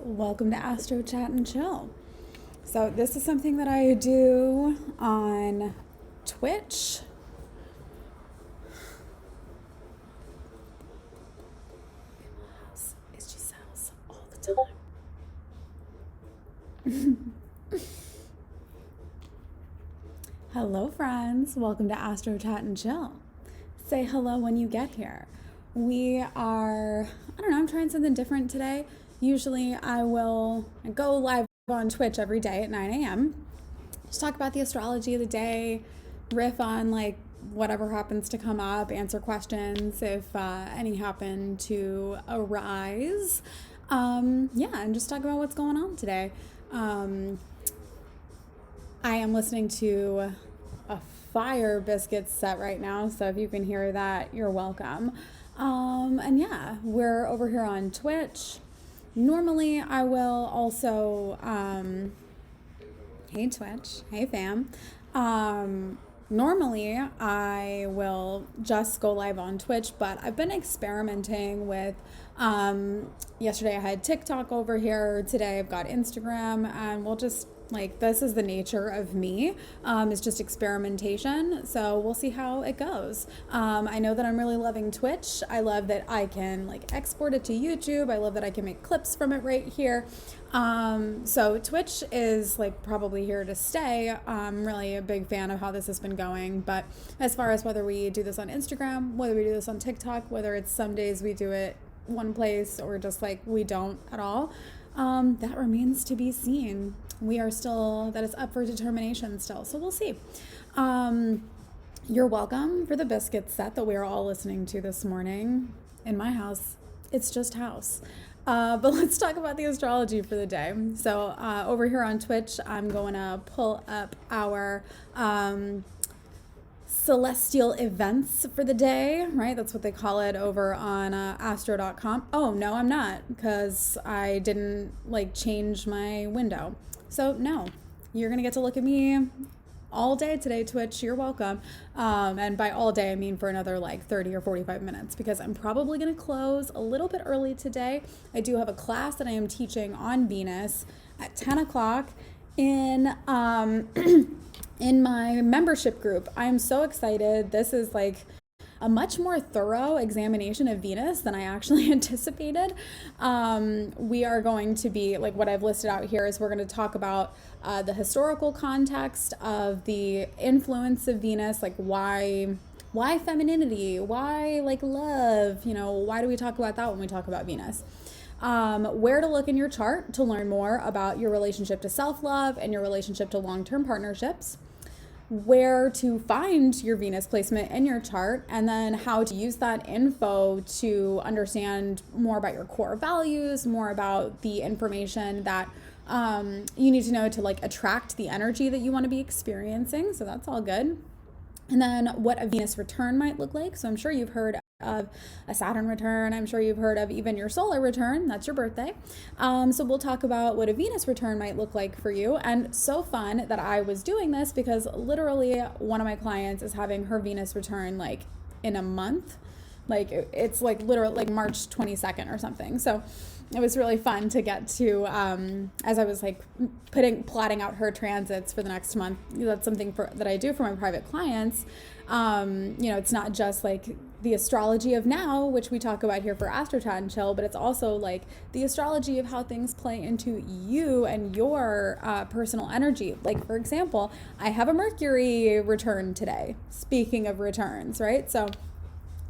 Welcome to Astro Chat and Chill. So this is something that I do on Twitch. It just sells all the time. Hello friends, welcome to Astro Chat and Chill. Say hello when you get here. I'm trying something different today. Usually I will go live on Twitch every day at 9 a.m. Just talk about the astrology of the day, riff on like whatever happens to come up, answer questions if any happen to arise. And just talk about what's going on today. I am listening to a fire biscuits set right now, so if you can hear that, you're welcome. We're over here on Twitch. Normally I will also, hey Twitch, hey fam. Normally I will just go live on Twitch, but I've been experimenting with, yesterday I had TikTok over here, today I've got Instagram, and we'll just, this is the nature of me, is just experimentation. So we'll see how it goes. I know that I'm really loving Twitch. I love that I can export it to YouTube. I love that I can make clips from it right here. So Twitch is probably here to stay. I'm really a big fan of how this has been going. But as far as whether we do this on Instagram, whether we do this on TikTok, whether it's some days we do it one place or just we don't at all, that remains to be seen. That is up for determination still. So we'll see. You're welcome for the biscuit set that we are all listening to this morning. In my house, it's just house. But let's talk about the astrology for the day. So over here on Twitch, I'm going to pull up our celestial events for the day, right? That's what they call it over on astro.com. Oh, no, I'm not, because I didn't change my window. So no, you're going to get to look at me all day today, Twitch. You're welcome. And by all day, I mean for another 30 or 45 minutes, because I'm probably going to close a little bit early today. I do have a class that I am teaching on Venus at 10 o'clock in my membership group. I'm so excited. This is a much more thorough examination of Venus than I actually anticipated. We are going to be, what I've listed out here is we're going to talk about the historical context of the influence of Venus, why femininity, why love, why do we talk about that when we talk about Venus? Where to look in your chart to learn more about your relationship to self-love and your relationship to long-term partnerships, where to find your Venus placement in your chart, and then how to use that info to understand more about your core values, more about the information that you need to know to attract the energy that you want to be experiencing. So that's all good. And then what a Venus return might look like. So I'm sure you've heard of a Saturn return. I'm sure you've heard of even your solar return. That's your birthday. So we'll talk about what a Venus return might look like for you. And so fun that I was doing this because literally one of my clients is having her Venus return in a month. It's literally March 22nd or something. So it was really fun to get to, as I was plotting out her transits for the next month. That's something that I do for my private clients. It's not just the astrology of now, which we talk about here for Astro Chat and Chill, but it's also the astrology of how things play into you and your personal energy. For example, I have a Mercury return today. Speaking of returns, right? So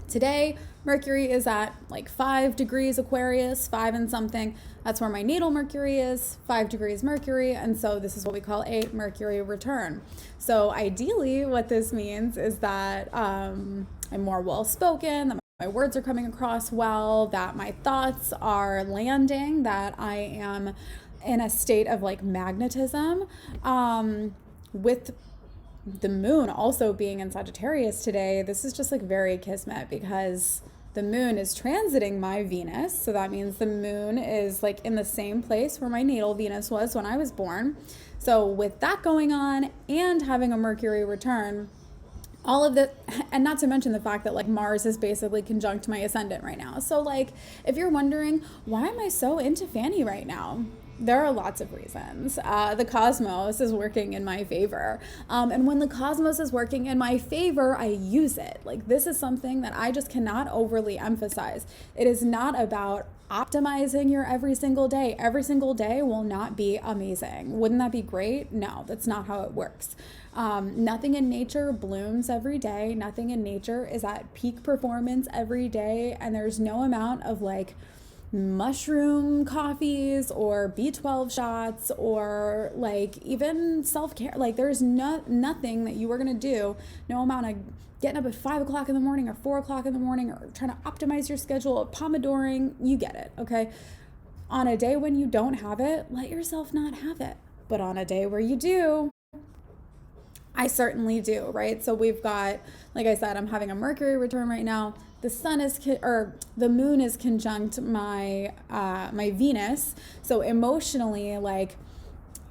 today, Mercury is at 5 degrees Aquarius, 5 and something. That's where my natal Mercury is, 5 degrees Mercury. And so this is what we call a Mercury return. So ideally, what this means is that I'm more well-spoken, that my words are coming across well, that my thoughts are landing, that I am in a state of magnetism, with the moon also being in Sagittarius today. This is just very kismet because the moon is transiting my Venus. So that means the moon is in the same place where my natal Venus was when I was born. So with that going on and having a Mercury return, all of the, and not to mention the fact that like Mars is basically conjunct my ascendant right now. So like, if you're wondering, why am I so into Fanny right now? There are lots of reasons. The cosmos is working in my favor. And when the cosmos is working in my favor, I use it. Like, this is something that I just cannot overly emphasize. It is not about optimizing your every single day. Every single day will not be amazing. Wouldn't that be great? No, that's not how it works. Nothing in nature blooms every day. Nothing in nature is at peak performance every day. And there's no amount of like mushroom coffees or B12 shots or like even self-care. Like, there's nothing that you are going to do, no amount of getting up at 5 o'clock in the morning or 4 o'clock in the morning or trying to optimize your schedule, pomodoring, you get it. Okay. On a day when you don't have it, let yourself not have it. But on a day where you do, I certainly do, right? So we've got, like I said, I'm having a Mercury return right now. The sun is, the moon is conjunct my Venus. So emotionally, like,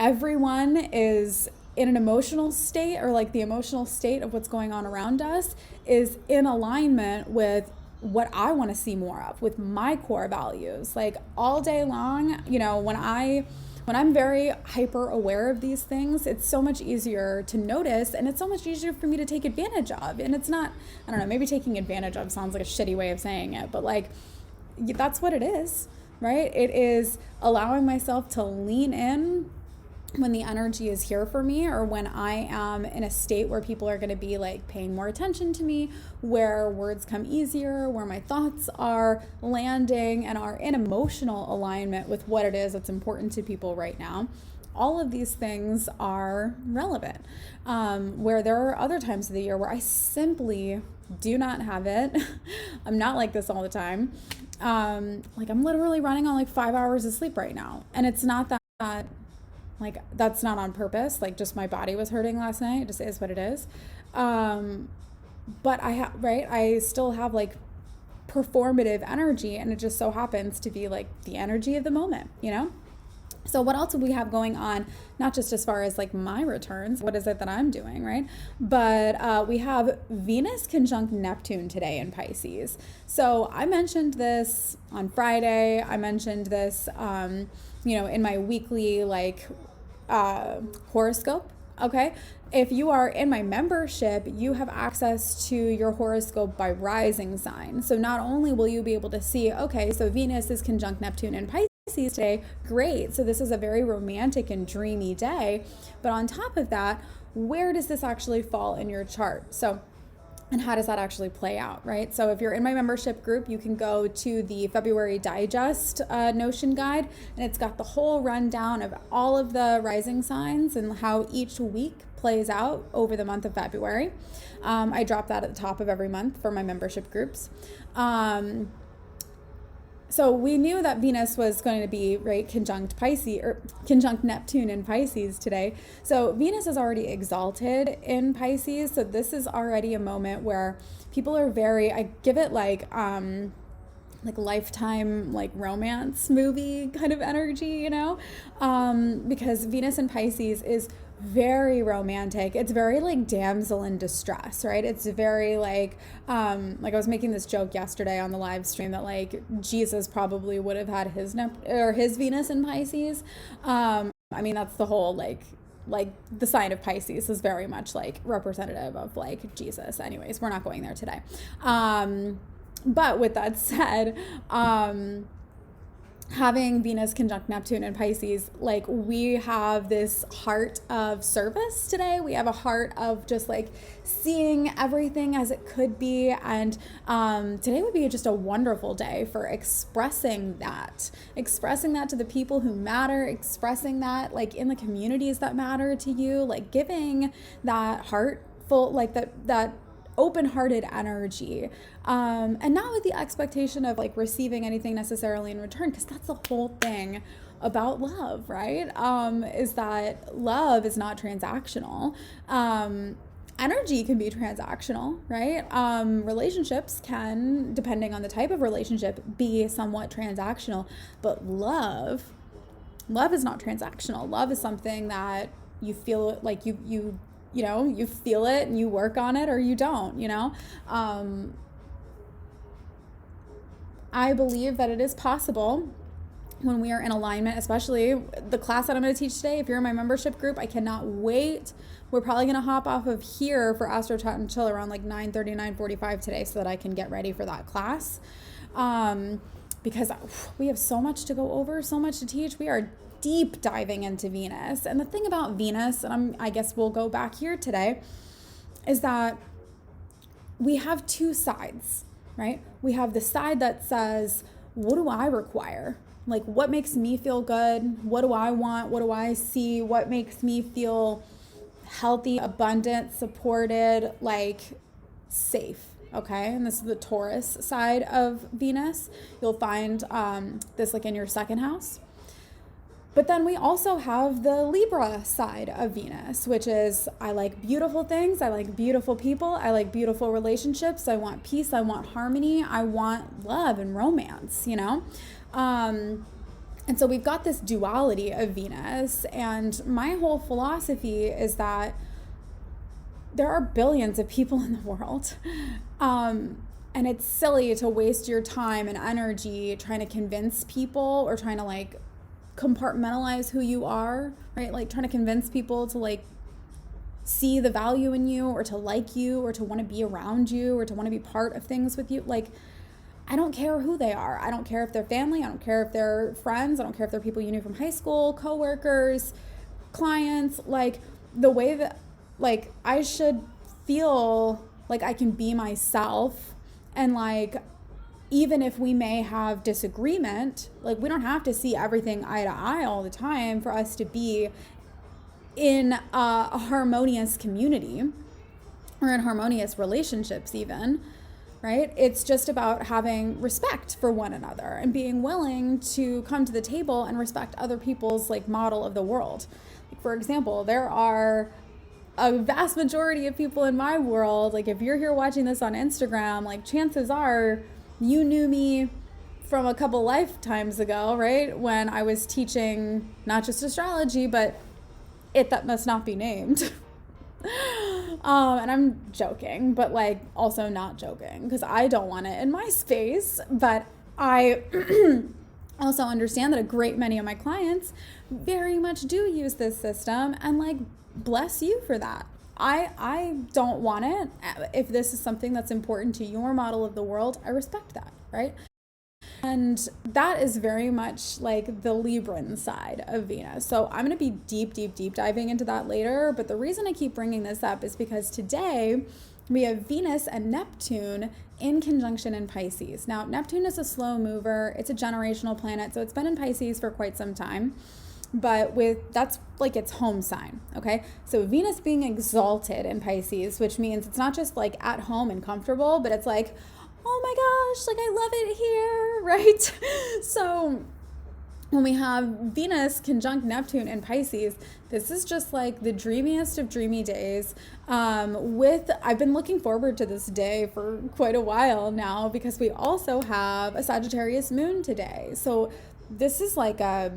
everyone is in an emotional state, or like the emotional state of what's going on around us is in alignment with what I want to see more of, with my core values. Like, all day long, you know, when I'm very hyper aware of these things, it's so much easier to notice, and it's so much easier for me to take advantage of. And it's not, I don't know, maybe taking advantage of sounds like a shitty way of saying it, but like, that's what it is, right? It is allowing myself to lean in when the energy is here for me, or when I am in a state where people are going to be like paying more attention to me, where words come easier, where my thoughts are landing and are in emotional alignment with what it is that's important to people right now. All of these things are relevant. Where there are other times of the year where I simply do not have it. I'm not like this all the time. Like, I'm literally running on like 5 hours of sleep right now. And it's not that like, that's not on purpose. Like, just my body was hurting last night. It just is what it is. But I still have like performative energy, and it just so happens to be like the energy of the moment, you know? So what else do we have going on? Not just as far as like my returns, what is it that I'm doing, right? But we have Venus conjunct Neptune today in Pisces. So I mentioned this on Friday. I mentioned this, in my weekly like horoscope. Okay. If you are in my membership, you have access to your horoscope by rising sign. So not only will you be able to see, okay, so Venus is conjunct Neptune in Pisces today, great. So this is a very romantic and dreamy day. But on top of that, where does this actually fall in your chart? So, and how does that actually play out, right? So if you're in my membership group, you can go to the February Digest Notion guide, and it's got the whole rundown of all of the rising signs and how each week plays out over the month of February. I drop that at the top of every month for my membership groups. So we knew that Venus was going to be conjunct Pisces, or conjunct Neptune in Pisces today. So Venus is already exalted in Pisces. So this is already a moment where people are I give it like Lifetime, like romance movie kind of energy, you know, because Venus in Pisces is very romantic. It's very like damsel in distress, right? It's very like I was making this joke yesterday on the live stream that like Jesus probably would have had his Venus in Pisces. I mean, that's the whole like the sign of Pisces is very much like representative of like Jesus. Anyways, we're not going there today. But with that said, having Venus conjunct Neptune in Pisces, like, we have this heart of service today. We have a heart of just like seeing everything as it could be. And today would be just a wonderful day for expressing that to the people who matter, expressing that like in the communities that matter to you, like giving that heartful, like that open-hearted energy, and not with the expectation of like receiving anything necessarily in return, because that's the whole thing about love, right? Is that love is not transactional. Energy can be transactional, right? Relationships can, depending on the type of relationship, be somewhat transactional, but love is not transactional. Love is something that you feel like you you know, you feel it and you work on it or you don't, you know. I believe that it is possible when we are in alignment, especially the class that I'm going to teach today. If you're in my membership group, I cannot wait. We're probably going to hop off of here for Astro Chat and Chill around like 9:30, 9:45 today so that I can get ready for that class. Because we have so much to go over, so much to teach. We are deep diving into Venus. And the thing about Venus, and I guess we'll go back here today, is that we have two sides, right? We have the side that says, what do I require? Like, what makes me feel good? What do I want? What do I see? What makes me feel healthy, abundant, supported, like safe? Okay, and this is the Taurus side of Venus. You'll find this like in your second house. But then we also have the Libra side of Venus, which is I like beautiful things, I like beautiful people, I like beautiful relationships, I want peace, I want harmony, I want love and romance, you know? And so we've got this duality of Venus, and my whole philosophy is that there are billions of people in the world. And it's silly to waste your time and energy trying to convince people or trying to like compartmentalize who you are, right? Like trying to convince people to like see the value in you or to like you or to want to be around you or to want to be part of things with you. Like, I don't care who they are. I don't care if they're family. I don't care if they're friends. I don't care if they're people you knew from high school, coworkers, clients. Like, the way that, like, I should feel like I can be myself, and like, even if we may have disagreement, like we don't have to see everything eye to eye all the time for us to be in a harmonious community or in harmonious relationships even, right? It's just about having respect for one another and being willing to come to the table and respect other people's like model of the world. Like, for example, there are a vast majority of people in my world, like if you're here watching this on Instagram, like chances are you knew me from a couple lifetimes ago, right? When I was teaching not just astrology, but it that must not be named. And I'm joking, but like also not joking because I don't want it in my space. But I also understand that a great many of my clients very much do use this system, and like bless you for that. I don't want it. If this is something that's important to your model of the world, I respect that, right? And that is very much like the Libran side of Venus. So I'm going to be deep diving into that later. But the reason I keep bringing this up is because today we have Venus and Neptune in conjunction in Pisces. Now, Neptune is a slow mover. It's a generational planet. So it's been in Pisces for quite some time. But that's like its home sign, okay? So Venus being exalted in Pisces, which means it's not just like at home and comfortable, but it's like, oh my gosh, like I love it here, right? So when we have Venus conjunct Neptune in Pisces, this is just like the dreamiest of dreamy days. I've been looking forward to this day for quite a while now because we also have a Sagittarius Moon today. So this is like a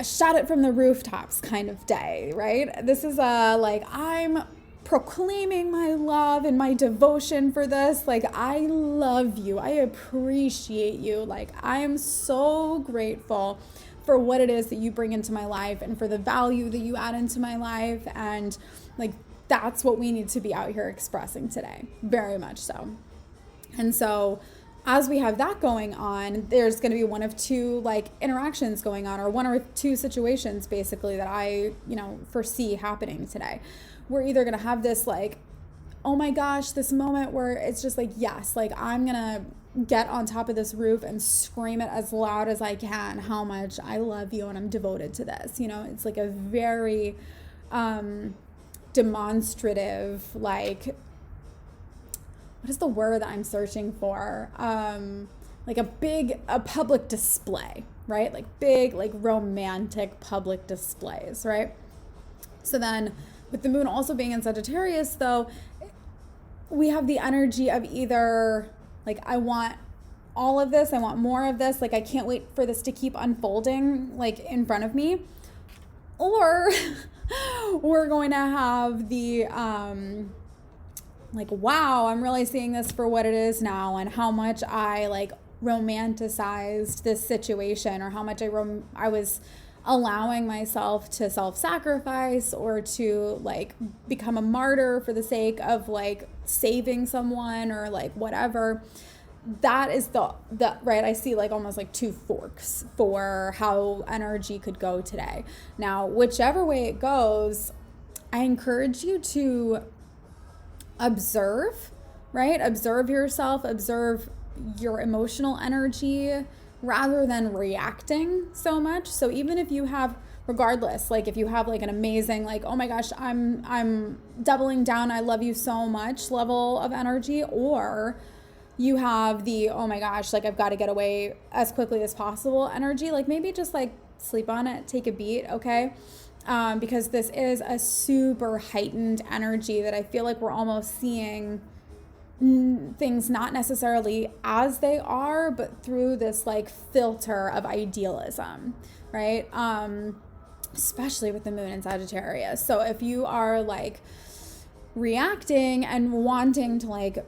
shout it from the rooftops kind of day, right? This is like I'm proclaiming my love and my devotion for this. Like, I love you. I appreciate you. Like, I am so grateful for what it is that you bring into my life and for the value that you add into my life. And like, that's what we need to be out here expressing today. Very much so. And so as we have that going on, there's going to be one of two like interactions going on, or one or two situations basically that I, foresee happening today. We're either going to have this like, oh my gosh, this moment where it's just like, yes, like I'm going to get on top of this roof and scream it as loud as I can how much I love you and I'm devoted to this. It's like a very demonstrative, like, what is the word that I'm searching for? Like a public display, right? Like big, like romantic public displays, right? So then with the moon also being in Sagittarius though, we have the energy of either like, I want all of this, I want more of this, like I can't wait for this to keep unfolding like in front of me. Or we're going to have the, like, wow, I'm really seeing this for what it is now, and how much I like romanticized this situation, or how much I was allowing myself to self-sacrifice, or to like become a martyr for the sake of like saving someone, or like whatever. That is the right, I see like almost like two forks for how energy could go today. Now, whichever way it goes, I encourage you to observe, right? Observe yourself, observe your emotional energy, rather than reacting so much. So even if you have, regardless, like if you have like an amazing, like, oh my gosh, I'm doubling down, I love you so much level of energy, or you have the, oh my gosh, like I've got to get away as quickly as possible energy, like maybe just like sleep on it, take a beat, okay? Because this is a super heightened energy that I feel like we're almost seeing things not necessarily as they are, but through this like filter of idealism, right? Especially with the moon in Sagittarius. So if you are like reacting and wanting to like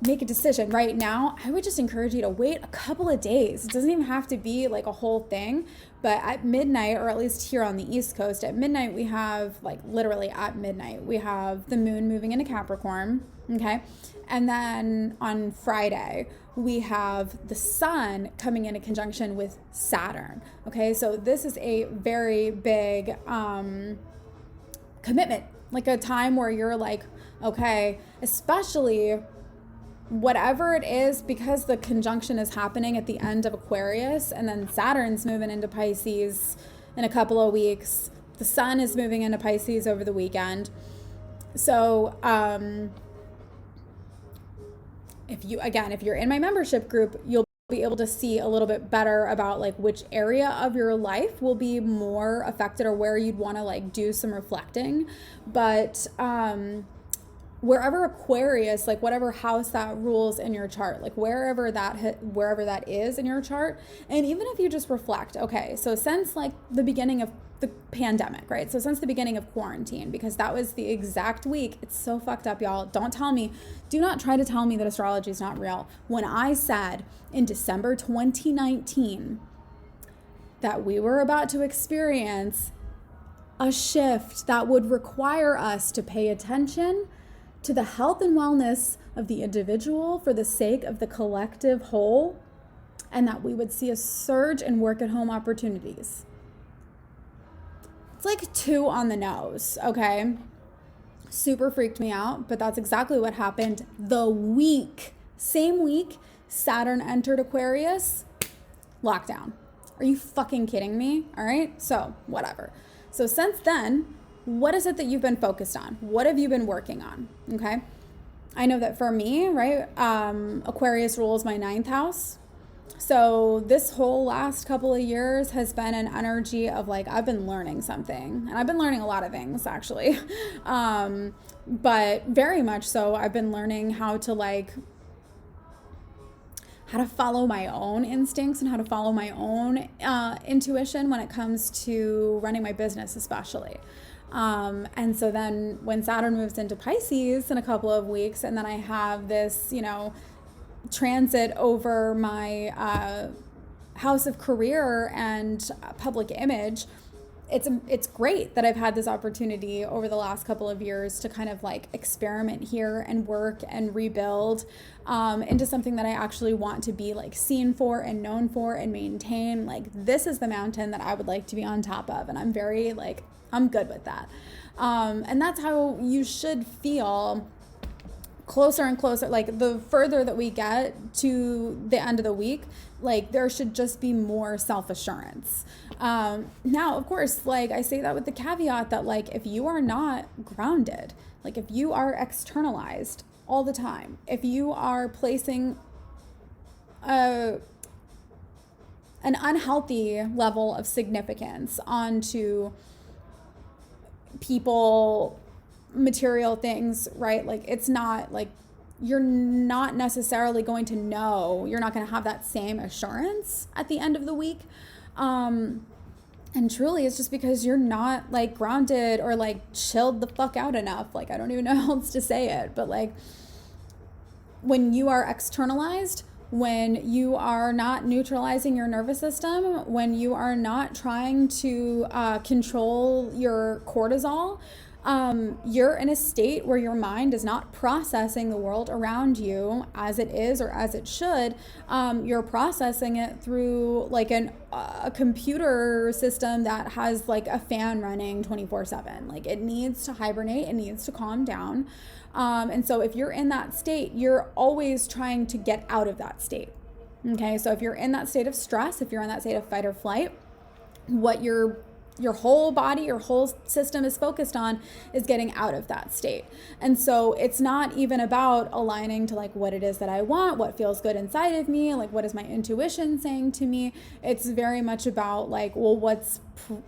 make a decision right now, I would just encourage you to wait a couple of days. It doesn't even have to be like a whole thing, but at midnight, or at least here on the East Coast, at midnight, we have like literally at midnight, we have the moon moving into Capricorn, okay? And then on Friday, we have the sun coming into conjunction with Saturn, okay? So this is a very big commitment, like a time where you're like, okay, especially whatever it is, because the conjunction is happening at the end of Aquarius, and then Saturn's moving into Pisces in a couple of weeks. The sun is moving into Pisces over the weekend. So if you're in my membership group, you'll be able to see a little bit better about like which area of your life will be more affected, or where you'd want to like do some reflecting. But wherever Aquarius, like whatever house that rules in your chart, like wherever that is in your chart. And even if you just reflect, okay, so since like the beginning of the pandemic, right? So since the beginning of quarantine, because that was the exact week, it's so fucked up, y'all. Do not try to tell me that astrology is not real. When I said in December 2019 that we were about to experience a shift that would require us to pay attention to the health and wellness of the individual for the sake of the collective whole, and that we would see a surge in work at home opportunities. It's like 2 on the nose, okay? Super freaked me out, but that's exactly what happened same week Saturn entered Aquarius, lockdown. Are you fucking kidding me? All right, so whatever. So since then, what is it that you've been focused on? What have you been working on? Okay. I know that for me, right, Aquarius rules my 9th house. So this whole last couple of years has been an energy of like, I've been learning something, and I've been learning a lot of things actually. But very much so, I've been learning how to follow my own instincts and how to follow my own intuition when it comes to running my business, especially. And so then when Saturn moves into Pisces in a couple of weeks, and then I have this, transit over my house of career and public image, it's great that I've had this opportunity over the last couple of years to kind of like experiment here and work and rebuild into something that I actually want to be like seen for and known for and maintain. Like, this is the mountain that I would like to be on top of, and I'm very like, I'm good with that. And that's how you should feel closer and closer. Like, the further that we get to the end of the week, like, there should just be more self-assurance. Now, of course, like, I say that with the caveat that, like, if you are not grounded, like, if you are externalized all the time, if you are placing an unhealthy level of significance onto people, material things, right? Like, it's not like, you're not necessarily going to know, you're not going to have that same assurance at the end of the week. And truly, it's just because you're not like grounded or like chilled the fuck out enough. Like, I don't even know how else to say it, but like when you are externalized, when you are not neutralizing your nervous system, when you are not trying to control your cortisol, you're in a state where your mind is not processing the world around you as it is or as it should. You're processing it through like a computer system that has like a fan running 24/7. Like, it needs to hibernate, it needs to calm down. And so if you're in that state, you're always trying to get out of that state. Okay, so if you're in that state of stress, if you're in that state of fight or flight, what your whole body, your whole system is focused on is getting out of that state. And so it's not even about aligning to like what it is that I want, what feels good inside of me, like what is my intuition saying to me. It's very much about like, well, what's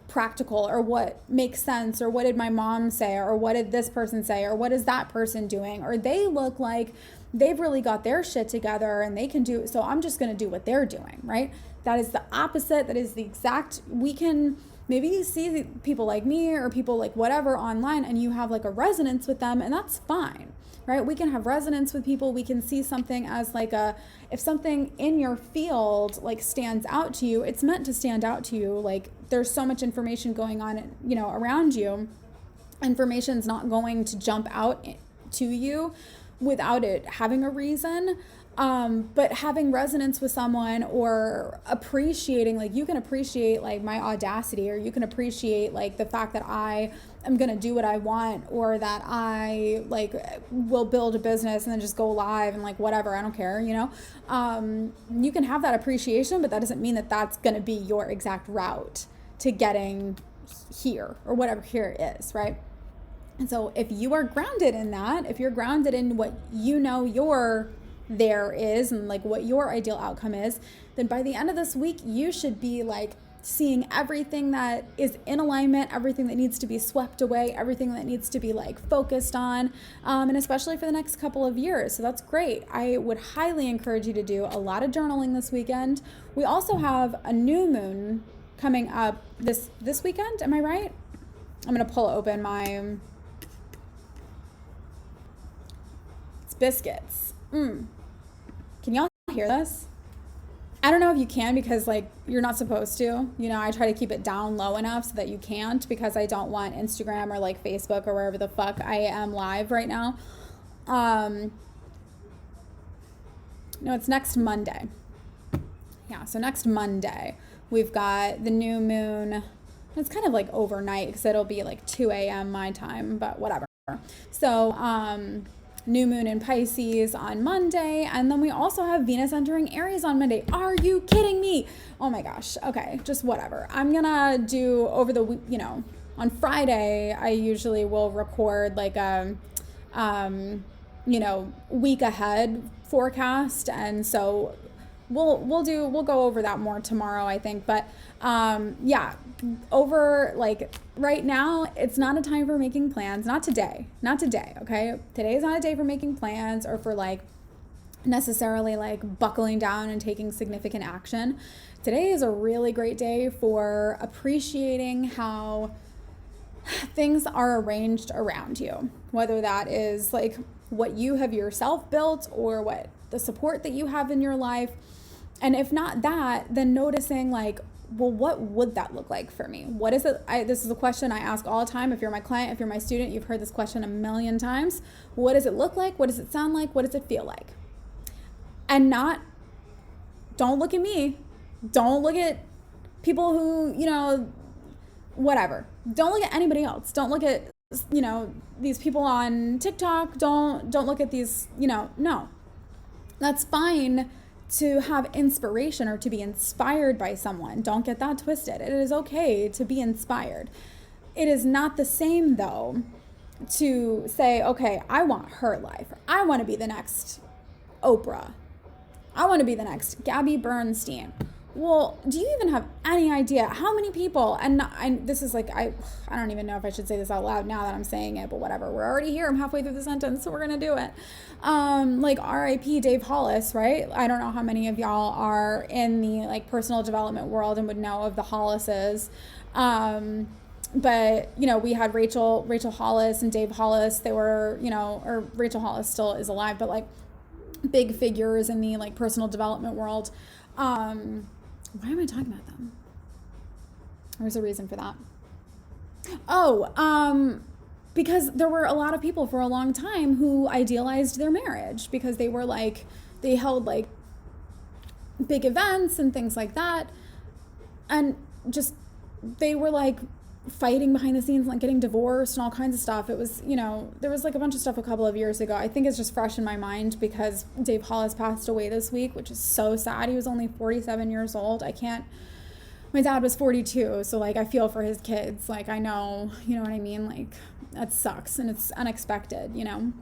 practical, or what makes sense, or what did my mom say, or what did this person say, or what is that person doing, or they look like they've really got their shit together and they can do, so I'm just going to do what they're doing, right? That is the opposite. That is the exact, we can, maybe you see people like me or people like whatever online and you have like a resonance with them, and that's fine, right? We can have resonance with people. We can see something as like if something in your field like stands out to you, it's meant to stand out to you. Like, there's so much information going on, you know, around you. Information's not going to jump out to you without it having a reason. But having resonance with someone, or appreciating, like you can appreciate like my audacity, or you can appreciate like the fact that I am going to do what I want, or that I like will build a business and then just go live and like whatever, I don't care, you know. You can have that appreciation, but that doesn't mean that that's going to be your exact route to getting here, or whatever here is, right? And so if you are grounded in that, if you're grounded in what you know your there is, and like what your ideal outcome is, then by the end of this week, you should be like seeing everything that is in alignment, everything that needs to be swept away, everything that needs to be like focused on, and especially for the next couple of years. So that's great. I would highly encourage you to do a lot of journaling this weekend. We also have a new moon coming up this weekend. Am I right? I'm going to pull open my biscuits. Can y'all hear this? I don't know if you can, because like you're not supposed to, you know, I try to keep it down low enough so that you can't, because I don't want Instagram or like Facebook or wherever the fuck I am live right now. No, it's next Monday. Yeah, so next Monday we've got the new moon. It's kind of like overnight, because it'll be like 2 a.m. my time, but whatever. So new moon in Pisces on Monday, and then we also have Venus entering Aries on Monday. Are you kidding me? Oh my gosh. Okay, just whatever. I'm gonna do over the week, you know, on Friday I usually will record like a you know, week ahead forecast, and so we'll go over that more tomorrow, I think. But yeah, over like right now, it's not a time for making plans. Not today, okay? Today is not a day for making plans, or for like necessarily like buckling down and taking significant action. Today is a really great day for appreciating how things are arranged around you, whether that is like what you have yourself built, or what the support that you have in your life. And if not that, then noticing like, well, what would that look like for me? What is it? This is a question I ask all the time. If you're my client, if you're my student, you've heard this question a million times. What does it look like? What does it sound like? What does it feel like? And don't look at me. Don't look at people who, you know, whatever. Don't look at anybody else. Don't look at, you know, these people on TikTok. Don't look at these, you know, no. That's fine to have inspiration or to be inspired by someone. Don't get that twisted. It is okay to be inspired. It is not the same though to say, okay, I want her life. I want to be the next Oprah. I want to be the next Gabby Bernstein. well, do you even have any idea how many people, and this is like, I don't even know if I should say this out loud now that I'm saying it, but whatever, we're already here, I'm halfway through the sentence, so we're gonna do it. Like RIP Dave Hollis, right? I don't know how many of y'all are in the like personal development world and would know of the Hollises. But you know, we had Rachel Hollis and Dave Hollis. They were, you know, or Rachel Hollis still is alive, but like big figures in the like personal development world. Why am I talking about them? There's a reason for that. Because there were a lot of people for a long time who idealized their marriage because they were like, they held like big events and things like that. And just, they were like fighting behind the scenes, like getting divorced and all kinds of stuff. It was, you know, there was like a bunch of stuff a couple of years ago. I think it's just fresh in my mind because Dave Hollis passed away this week, which is so sad. He was only 47 years old. My dad was 42, so like I feel for his kids. Like I know, you know what I mean? Like that sucks and it's unexpected, you know?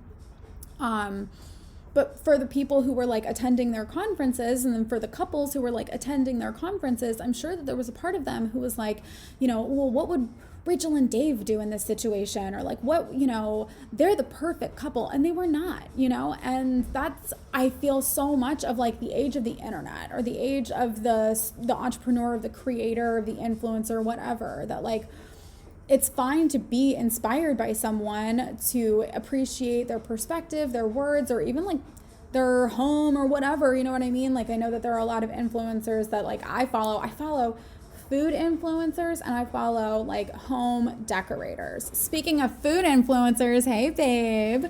But for the people who were like attending their conferences, and then for the couples who were like attending their conferences, I'm sure that there was a part of them who was like, you know, well, what would Rachel and Dave do in this situation? Or like, what, you know, they're the perfect couple, and they were not, you know? And that's, I feel so much of like the age of the internet, or the age of the entrepreneur, the creator, the influencer, whatever, that like, it's fine to be inspired by someone, to appreciate their perspective, their words, or even like their home or whatever, you know what I mean? Like I know that there are a lot of influencers that like I follow food influencers, and I follow like home decorators. Speaking of food influencers, hey babe,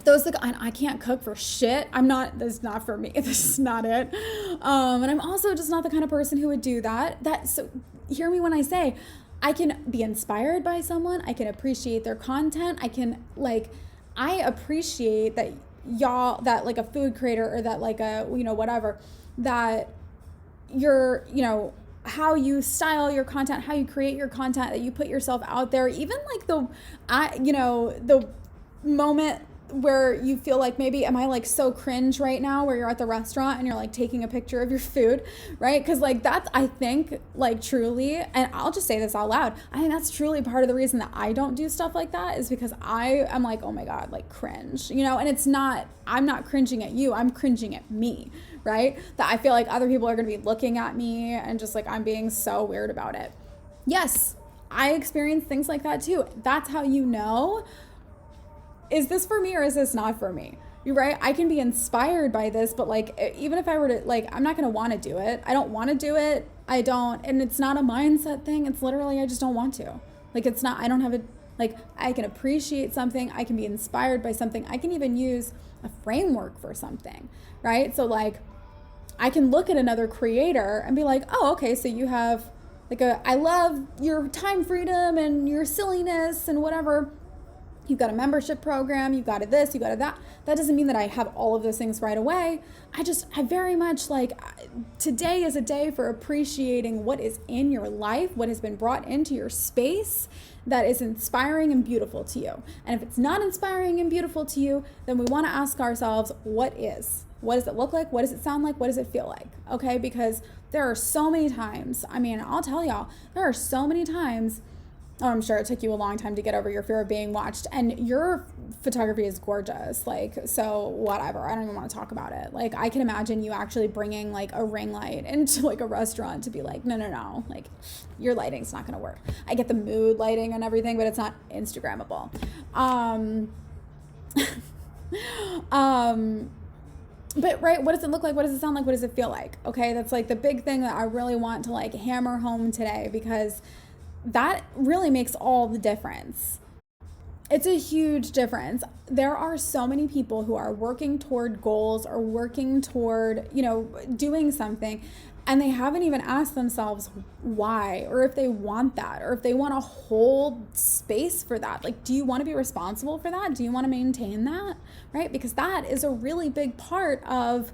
those and I can't cook for shit. This is not for me. This is not it. And I'm also just not the kind of person who would do that. So hear me when I say I can be inspired by someone. I can appreciate their content. I appreciate that y'all, that like a food creator, or that like a, you know, whatever, that you're, you know, how you style your content, how you create your content, that you put yourself out there, even like the moment where you feel like, maybe am I like so cringe right now, where you're at the restaurant and you're like taking a picture of your food, right? Because like that's, I think, like truly, and I'll just say this out loud, I think that's truly part of the reason that I don't do stuff like that, is because I am like, oh my God, like cringe, you know? And it's not, I'm not cringing at you, I'm cringing at me, right? That I feel like other people are going to be looking at me and just like, I'm being so weird about it. Yes, I experience things like that too. That's how you know, is this for me or is this not for me? You're right. I can be inspired by this, but like, even if I were to, like, I'm not going to want to do it. I don't want to do it. And it's not a mindset thing. It's literally, I just don't want to. Like, it's not, I don't have I can appreciate something. I can be inspired by something. I can even use a framework for something, right? So like, I can look at another creator and be like, oh, okay, so you have like I love your time freedom and your silliness and whatever. You've got a membership program, you've got this, you've got that. That doesn't mean that I have all of those things right away. I very much like, today is a day for appreciating what is in your life, what has been brought into your space that is inspiring and beautiful to you. And if it's not inspiring and beautiful to you, then we want to ask ourselves, what is? What does it look like? What does it sound like? What does it feel like? Okay, because there are so many times, I mean, I'll tell y'all, there are so many times. Oh, I'm sure it took you a long time to get over your fear of being watched, and your photography is gorgeous. Like, so whatever, I don't even want to talk about it. Like, I can imagine you actually bringing like a ring light into like a restaurant to be like, no, like your lighting's not going to work. I get the mood lighting and everything, but it's not Instagrammable. But right, what does it look like? What does it sound like? What does it feel like? Okay, that's like the big thing that I really want to like hammer home today, because that really makes all the difference. It's a huge difference. There are so many people who are working toward goals, or working toward, you know, doing something, and they haven't even asked themselves why, or if they want that, or if they want to hold space for that. Like, do you want to be responsible for that? Do you want to maintain that? Right? Because that is a really big part of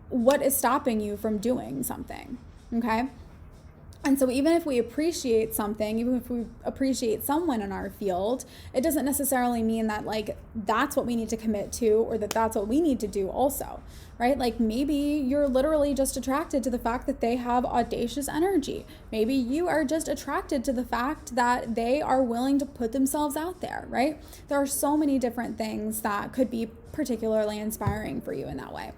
what is stopping you from doing something. Okay? And so even if we appreciate something, even if we appreciate someone in our field, it doesn't necessarily mean that like that's what we need to commit to, or that that's what we need to do also, right? Like maybe you're literally just attracted to the fact that they have audacious energy. Maybe you are just attracted to the fact that they are willing to put themselves out there, right? There are so many different things that could be particularly inspiring for you in that way.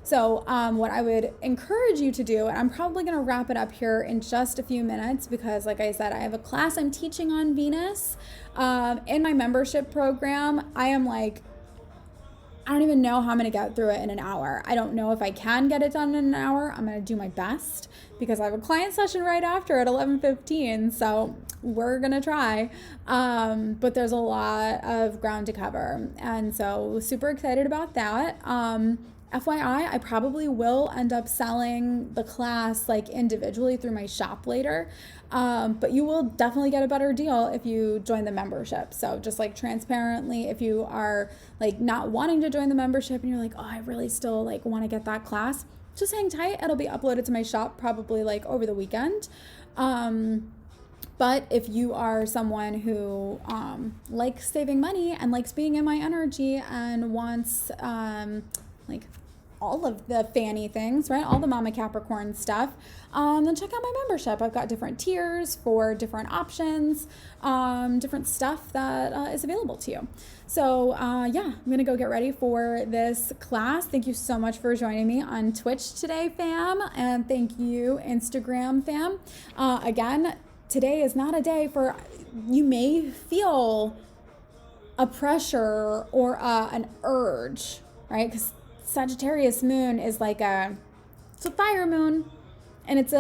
So what I would encourage you to do, and I'm probably going to wrap it up here in just a few minutes because like I said, I have a class I'm teaching on Venus in my membership program. I don't even know how I'm going to get through it in an hour. I don't know if I can get it done in an hour. I'm going to do my best because I have a client session right after at 11:15. So we're going to try. But there's a lot of ground to cover. And so super excited about that. FYI, I probably will end up selling the class like individually through my shop later. But you will definitely get a better deal if you join the membership. So just like transparently, if you are like not wanting to join the membership and you're like, oh, I really still like want to get that class, just hang tight. It'll be uploaded to my shop probably like over the weekend. But if you are someone who likes saving money and likes being in my energy and wants like all of the fanny things, right? All the Mama Capricorn stuff, then check out my membership. I've got different tiers for different options, different stuff that is available to you. So yeah, I'm gonna go get ready for this class. Thank you so much for joining me on Twitch today, fam. And thank you, Instagram fam. Again, today is not a day for, you may feel a pressure or an urge, right? Because Sagittarius Moon is like it's a fire moon, and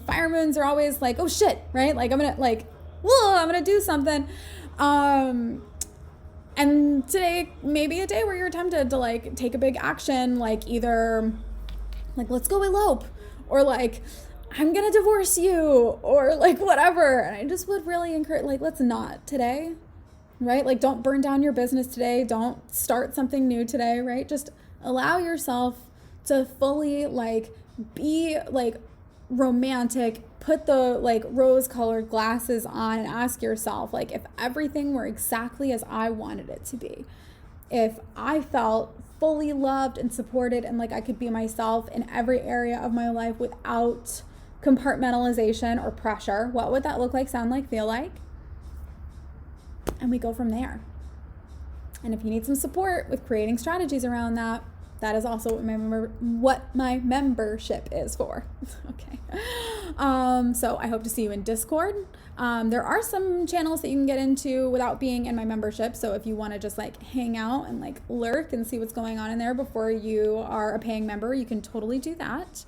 fire moons are always like, oh shit, right? Like I'm gonna do something. And today may be a day where you're tempted to like take a big action, like either like, let's go elope, or like, I'm gonna divorce you, or like whatever. And I just would really encourage, like, let's not today. Right? Like, don't burn down your business today. Don't start something new today, right? Just allow yourself to fully like be like romantic, put the like rose-colored glasses on and ask yourself, like, if everything were exactly as I wanted it to be, if I felt fully loved and supported and like I could be myself in every area of my life without compartmentalization or pressure, what would that look like, sound like, feel like? And we go from there. And if you need some support with creating strategies around that, that is also what my membership is for. Okay. So I hope to see you in Discord. There are some channels that you can get into without being in my membership. So if you want to just like hang out and like lurk and see what's going on in there before you are a paying member, you can totally do that.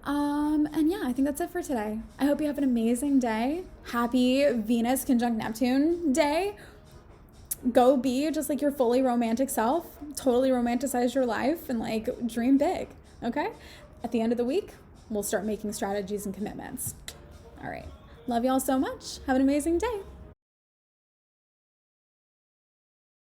And yeah, I think that's it for today. I hope you have an amazing day. Happy Venus conjunct Neptune day. Go be just like your fully romantic self. Totally romanticize your life and like dream big. Okay? At the end of the week, we'll start making strategies and commitments. All right. Love y'all so much. Have an amazing day.